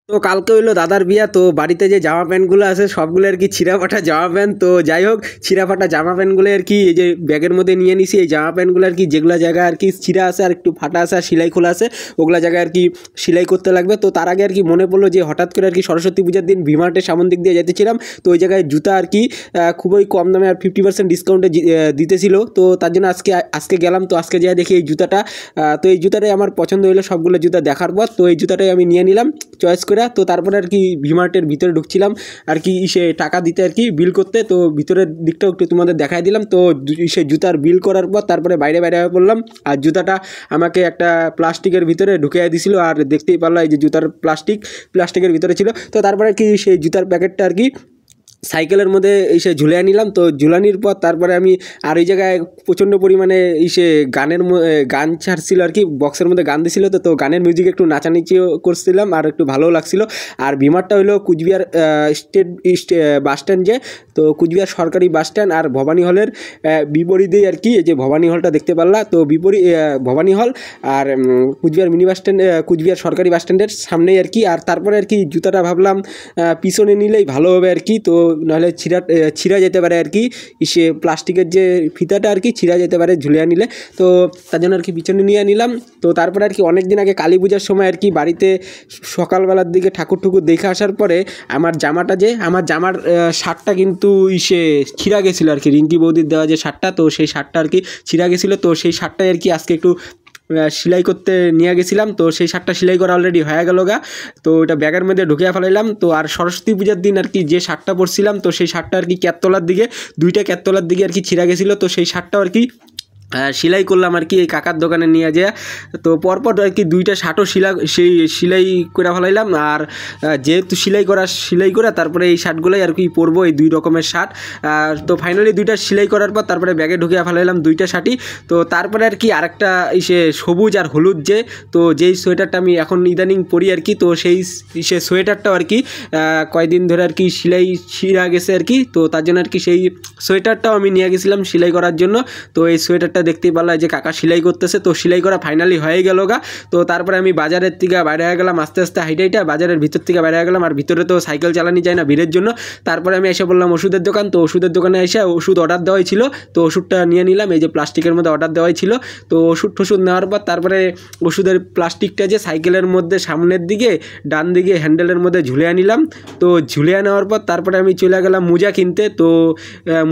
তো কালকে হইলো দাদার বিয়া, তো বাড়িতে যে জামা প্যান্টগুলো আছে সবগুলো আর কি ছিঁড়া ফাটা জামা প্যান্ট। তো যাই হোক, ছিঁড়া ফাটা জামা প্যান্টগুলো আর কি এই যে ব্যাগের মধ্যে নিয়ে নিছি। এই জামা প্যান্টগুলো আর কি যেগুলো জায়গায় আর কি ছিঁড়া আছে আর একটু ফাটা আছে আর সেলাই খোলা আছে, ওগুলা জায়গায় আর কি সেলাই করতে লাগবে। তো তার আগে আর কি মনে পড়লো যে হঠাৎ করে আর কি সরস্বতী পূজার দিন ভিমার্টের সামন দিক দিয়ে যেতেছিলাম, তো ওই জায়গায় জুতা আর কি খুবই কম দামে আর 50% ডিসকাউন্টে দিতেছিল। তো তার জন্য আজকে গেলাম। তো আজকে যাই দেখি এই জুতাটা, তো এই জুতাটাই আমার পছন্দ হলো সবগুলো জুতা দেখার পর। তো এই জুতাটাই আমি নিয়ে নিলাম চয়েস করে। তো তারপরে আর কি ভিমার্টের ভিতরে ঢুকছিলাম আর কি সে টাকা দিতে আর কি বিল করতে। তো ভিতরের দিকটাও একটু তোমাদের দেখাই দিলাম। তো সে জুতার বিল করার পর তারপরে বাইরে হয়ে পড়লাম। আর জুতাটা আমাকে একটা প্লাস্টিকের ভিতরে ঢুকিয়ে দিছিল, আর দেখতেই পারলো এই যে জুতার প্লাস্টিকের ভিতরে ছিল। তো তারপরে আর কি সেই জুতার প্যাকেটটা আর কি সাইকেলের মধ্যে এসে ঝুলিয়ে নিলাম। তো ঝুলানির পর তারপরে আমি আর ওই জায়গায় প্রচণ্ড পরিমাণে এসে গান ছাড়ছিল আর কি, বক্সের মধ্যে গান দিছিল। তো গানের মিউজিক একটু নাচানিচিও করছিলাম আর একটু ভালোও লাগছিল। আর বিমারটা হলো কুচবিহার বাস স্ট্যান্ড, যে তো কুচবিহার সরকারি বাস স্ট্যান্ড আর ভবানী হলের বিপরীতেই আর কি এই যে ভবানী হলটা দেখতে পারলা। তো ভবানী হল আর Cooch Behar mini bus stand, Cooch Behar সরকারি বাস স্ট্যান্ডের সামনেই আর কি। আর তারপরে আর কি জুতাটা ভাবলাম পিছনে নিলেই ভালো হবে আর কি, তো নাহলে ছিঁড়া যেতে পারে আর কি, সে প্লাস্টিকের যে ফিতাটা আর কি ছিঁড়া যেতে পারে ঝুলিয়ে নিলে। তো তার জন্য আর কি পিছনে নিয়ে নিলাম। তো তারপরে আর কি অনেক দিন আগে কালী পূজার সময় আর কি বাড়িতে সকালবেলার দিকে ঠাকুর দেখে আসার পরে আমার জামার শার্টটা কিন্তু ছিঁড়া গেছিলো আর কি, রিঙ্কি বৌদির দেওয়া যে শার্টটা, তো সেই শার্টটা আর কি ছিঁড়া গেছিলো। তো সেই শার্টটাই আর কি আজকে একটু সেলাই করতে নিয়ে গেছিলাম। তো সেই শার্টটা সেলাই করা অলরেডি হয়ে গেল গা, তো ওটা ব্যাগের মধ্যে ঢুকিয়ে ফেলাইলাম। তো আর সরস্বতী পূজার দিন আর কি যে শার্টটা পরছিলাম, তো সেই শার্টটা আর কি দুইটা ক্যাততলার দিকে আর কি ছিঁড়া গেছিলো। তো সেই শার্টটাও আর কি সেলাই করলাম আর কি এই কাকার দোকানে নিয়ে যায়। তো পরপর আর কি দুইটা শার্টও সেলাই করে ফেলাইলাম। আর যেহেতু সেলাই করা তারপরে এই শার্টগুলোই আর কি পরবো, এই দুই রকমের শার্ট। তো ফাইনালি দুইটা সেলাই করার পর তারপরে ব্যাগে ঢুকিয়ে ফেলাইলাম দুইটা শার্টই। তো তারপরে আর কি আরেকটা সবুজ আর হলুদ তো যেই সোয়েটারটা আমি এখন ইদানিং পরি আর কি, তো সেই সোয়েটারটাও আর কি কয়েকদিন ধরে আর কি ছিঁড়া গেছে আর কি। তো তার জন্য আর কি সেই সোয়েটারটাও আমি নিয়ে গেছিলাম সেলাই করার জন্য। তো এই সোয়েটারটা দেখতেই পারলাম যে কাকা সেলাই করতেছে। তো সেলাই করা ফাইনালি হয়ে গেল গা। তো তারপরে আমি বাজারের থেকে বাইরে হয়ে গেলাম আস্তে আস্তে হাইটাইটা, বাজারের ভিতর থেকে বাইরে হয়ে গেলাম। আর ভিতরে তো সাইকেল চালানি যায় না ভিড়ের জন্য। তারপরে আমি এসে বললাম ওষুধের দোকান। তো ওষুধের দোকানে এসে ওষুধ অর্ডার দেওয়াই ছিল, তো ওষুধটা নিয়ে নিলাম। এই যে প্লাস্টিকের মধ্যে অর্ডার দেওয়াই ছিল। তো ওষুধ নেওয়ার পর তারপরে ওষুধের প্লাস্টিকটা যে সাইকেলের মধ্যে সামনের দিকে ডান দিকে হ্যান্ডেলের মধ্যে ঝুলিয়ে নিলাম। তো ঝুলিয়ে নেওয়ার পর তারপরে আমি চলে গেলাম মোজা কিনতে। তো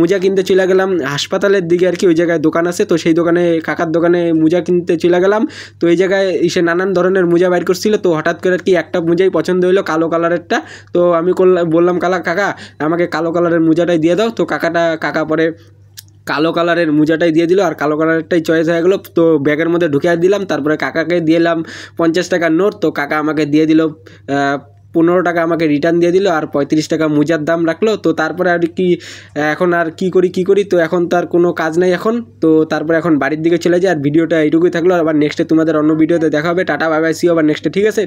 মোজা কিনতে চলে গেলাম হাসপাতালের দিকে আর কি, ওই জায়গায় দোকান আছে। তো সেই দোকানে কাকার দোকানে মোজা কিনতে চলে গেলাম। তো এই জায়গায় নানান ধরনের মোজা বাইর করছিল। তো হঠাৎ করে আর কি একটা মোজাই পছন্দ হইলো, কালো কালারেরটা। তো আমি বললাম কাকা আমাকে কালো কালারের মোজাটাই দিয়ে দাও। তো কাকা পরে কালো কালারের মোজাটাই দিয়ে দিল, আর কালো কালারেরটাই চয়েস হয়ে গেলো। তো ব্যাগের মধ্যে ঢুকিয়ে দিলাম। তারপরে কাকাকে দিলাম 50 টাকার নোট। তো কাকা আমাকে দিয়ে দিল 15 টাকা আমাকে রিটার্ন দিয়ে দিল, আর 35 টাকা মোজার দাম রাখলো। তো তারপরে আর কি এখন আর কি করি, তো এখন তার কোনো কাজ নাই এখন। তো তারপরে এখন বাড়ির দিকে চলে যায়। আর ভিডিওটা এইটুকুই থাকলো, আবার নেক্সটে তোমাদের অন্য ভিডিওতে দেখা হবে। Tata bye bye, see you আবার নেক্সটে, ঠিক আছে।